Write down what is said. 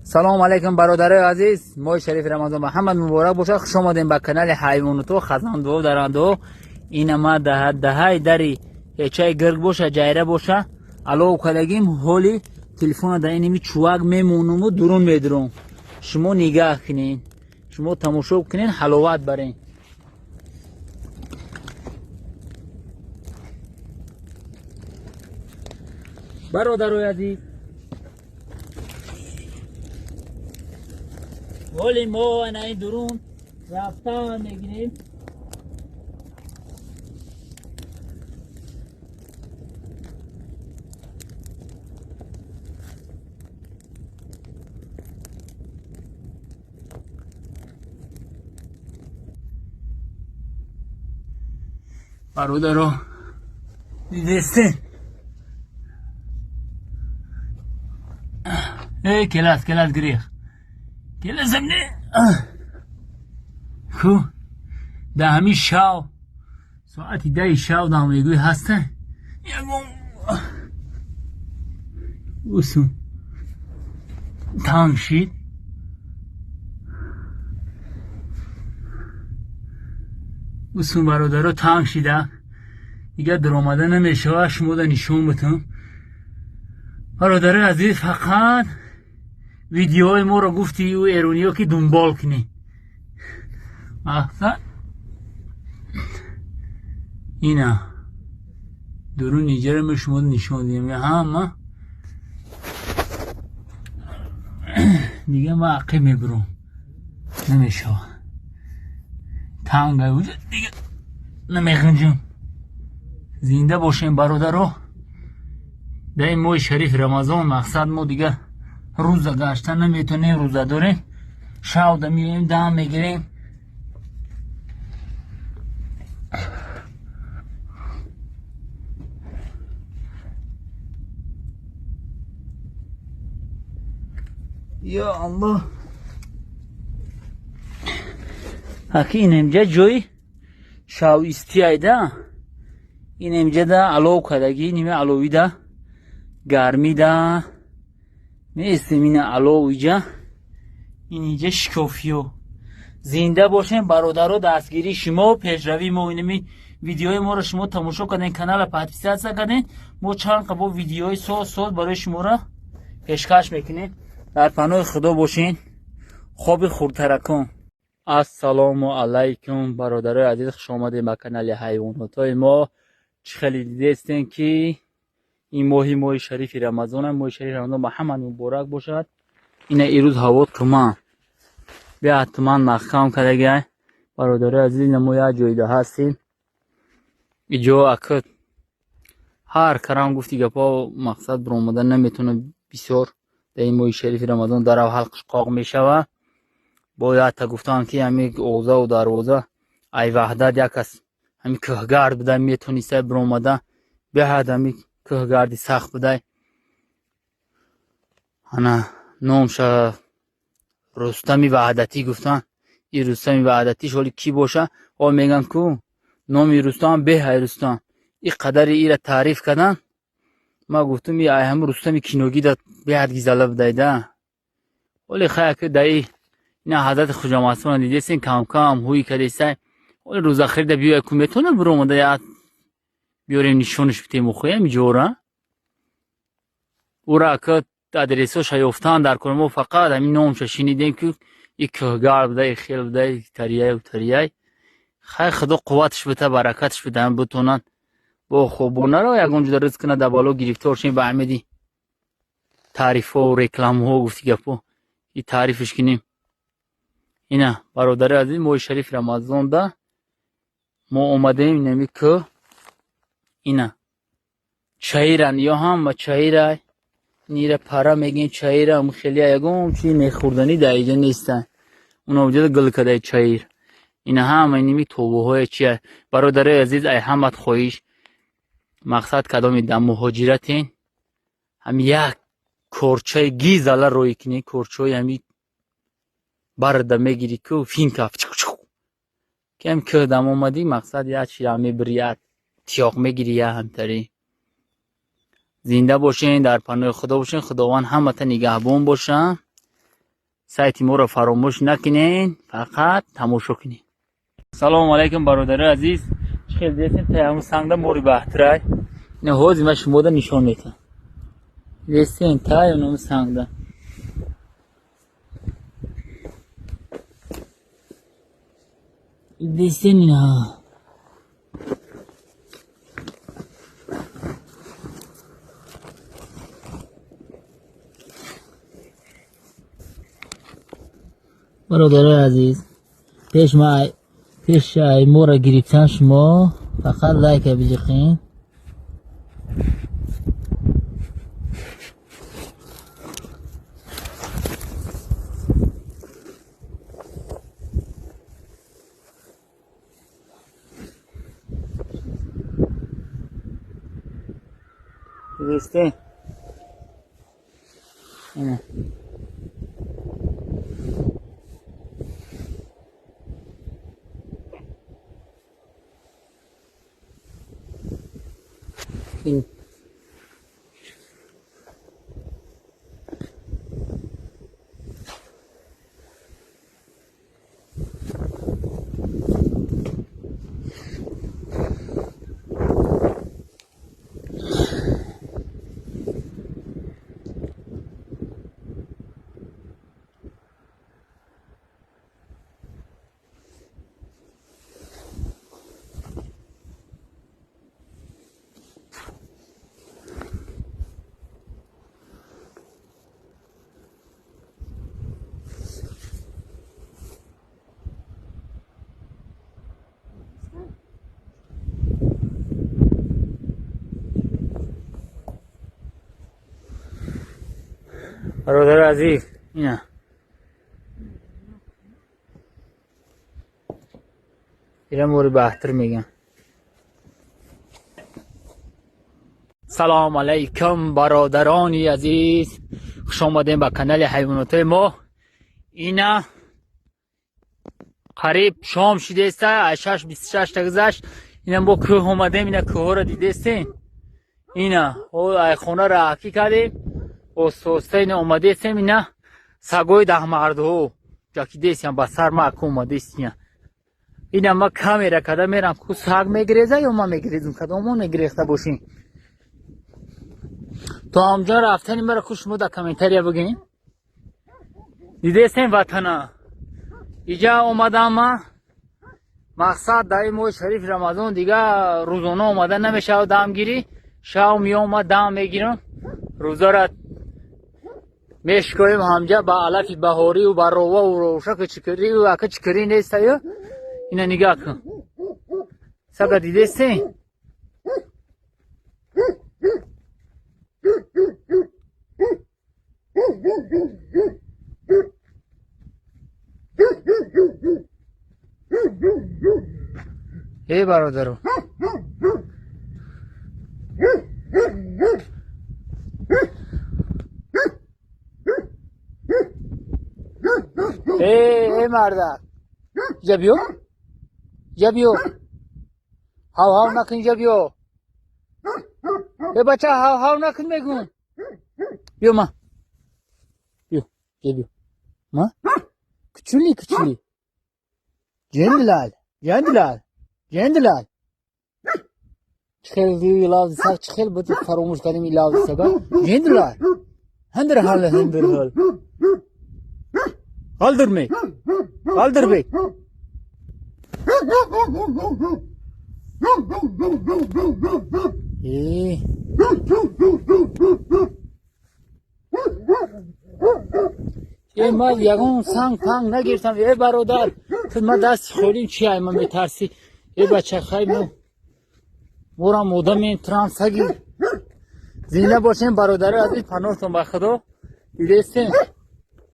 سلام علیکم برادرای عزیز، ماه شریف رمضان محمد مبارک باشه. خوش آمدین به کانال حیوانات و خزنده و درنده و این ما دههای دری هیچای گرگ باشه جایره باشه علاو کردگیم حالی تلفن در اینمی چوک میمونم و درون میدرم. شما نگاه کنین، شما تماشا کنین، حلاوت برین. برادرای عزیز، ولی ما این درون رفتن میگیریم. برادرو دیدستین ای کلاس گریخ کلاس هم نه خو ده همی شاو ساعتی 10 شاو ده همیگوی هسته یکم اوسون تانگ شید اوسون برادرها تانگ شیده دیگه در آمده نمیشه. شما ده نشون بتم برادر عزیز، فقط ویدیوهای ما رو گفتی و ایرونی ها که دنبال کنی. احسن اینا درون نیجر ما شما نشون دیم یا هم دیگه ما عقیب میبرم نمیشه. تنگه وجود دیگه نمیخنجم. زنده باشیم برادرو. در این ماه شریف رمضان مقصد ما دیگه روزه گشتن نمیتونیم، روزه داریم. شاو ده میریم دم میگیریم. یا الله، حکی این امجا جوی شاو استیای ده. این امجا ده علاو کدگی نیمه علاوی ده گرمی ده میستیم. این علاو ایجا این اینجا شکافیو. زنده باشین برادرها. دستگیری شما و پیشروی ما اینمی ویدیوهای ما رو شما تماشا کنین، کانال پاتیسیت کنین. ما چند قبل ویدیوهای سال برای شما را پیشکش میکنیم. در پناه خدا باشین. خواب خورترکان. السلام علیکم برادرای عزیز، خوش آمدید به کانال حیوانات ما. چه خیلی دیدستین که این ماه شریف رمضان، ماه شریف رمضان محمد مبارک باشد. این ایروز هوا تمام بیا حتما مخکم کردگه برادرای عزیز. نمویا جایده هستیم اینجا اکد هر کرام گفتی گپا مقصد برآمدن نمیتونه بسیار در این ماه شریف رمضان در حلقش قاق میشوه. باید تا گفتن که همین اوضه و دروازه ای وحدت یک است همین کهگرد بده میتونیسته برآمده بهد همین کهگردی سخت بده. انا نامش رستمی وحدتی گفتن. این رستمی وحدتی شالی کی باشه؟ و میگن کو نامی رستم به رستم. این قدر ای را تعریف کردن. ما گفتم ای هم رستمی کینوگی دا بیاد گیزاله بدایده. ولی خیلی که دایی اینا حضرت خدا مسئول دیدیستین کم کم هوی کردیسته. ولی روز آخر دا بیای که میتونه برامده یا بیاریم نشونش بتیم و خویم جوره. او را که ادرسوش یافتن در کنم فقط همین نامش شنیدیم که یک کهگرد بده، خیل بده، تریای و تریای. خیلی خدا قوتش بده، برکتش بده. هم بتونن با خوبونه رو یکونجا درست کنه در بالا گرفتار شیم به احمدی تعریف ها و رکلام ها گفتی گپا این تعریفش کنیم. اینا برادر عزیز، ماه شریف رمضان ده ما اومدیم نمی که اینا چایرن یا هم و چایره نیره پرا میگین چایر هم خیلی یکم چی میخوردنی در اینجا نیستن. اونا وجود گل کده چایر. این هم اینمی توبه های چیه برادر عزیز. ای همت خویش مقصد کدامی در مهاجرتین هم یک کورچه گیزاله روی کنی. کورچه همی برده میگیری که فین کف کم که دم اومدی مقصد یا چی همی بریاد تیاق میگیری یا همتری. زنده باشین، در پناه خدا باشین. خداوند همه تا نگهبان باشه. سایت ما رو فراموش نکنین، فقط تماشا کنین. سلام علیکم برادر عزیز، چخیل دیدین تایمو سنگده موری بحترای نه هوزی ما شما ده نشان میتن دیدین تایمو سنگده دیدین نه برادر عزیز پیش مورا گرفتن شما فقط لایک بزنید. دیدین این برادر عزیز اینه ایره موری بحتر میگن. سلام علیکم برادرانی عزیز، خوش آمدین به کانال حیوانات ما. اینا قریب شام شده است، 6:26 گذشت. اینا با کوه اومدیم، اینا کوه را دیدین. اینا او خونه را حکی کردیم و سوستین اومده است. اینا سگوی ده مرده جاکی دیسیم با سر ما که اومده است. اینا ما کامیرا کده میرم کو سگ میگریزه یا ما میگریزم کدومون میگریخته باشین. تو همجا رفتنی مرا خوش مو در کامنتاریا بگین. دیدین وطنا اینجا اومدم ما مقصد دای مو شریف رمضان دیگه روزانه اومده نمیشه و دم گیری شاو می اومد دم میگیرم روزا را میشکویم همجا با علف بهاری و با روه و روشک چکری و اکا چکری نیست یا اینا نگاه کن سگا دیدین ای برادرو ای مرد جبیو هاو نکن جبیو ای بچه هاو نکن میگون بیو ما بیو جبیو ما küçüli Cendilal çıkıl diyor ilav sak çıkıl bu faromuz kadim ilav saka Cendilal hendir hal kaldır bey ای ما یگون سنگ پنگ نگیرتم ای برادر تو ما دست خوریم چی های ما میترسی ای بچه خواهی مورا مودم این ترانس هگی زینه باشیم برادر عزیز پناه کن با خدا دیدستیم